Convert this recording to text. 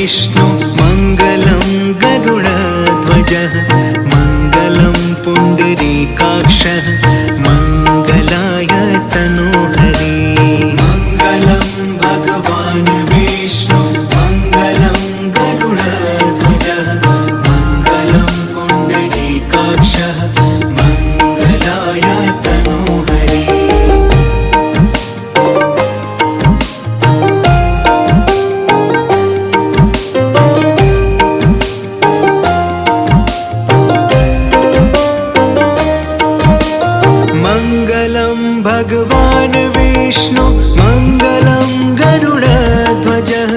विष्णु मङ्गलं गरुडध्वजः मङ्गलं पुण्डरीकाक्षः मङ्गलाय तनोहरि मङ्गलं भगवान् विष्णु मङ्गलं गरुडध्वजः मङ्गलं पुण्डरीकाक्षः मङ्गलाय तनोहरि मङ्गलं भगवान् विष्णु मङ्गलं गरुडध्वजः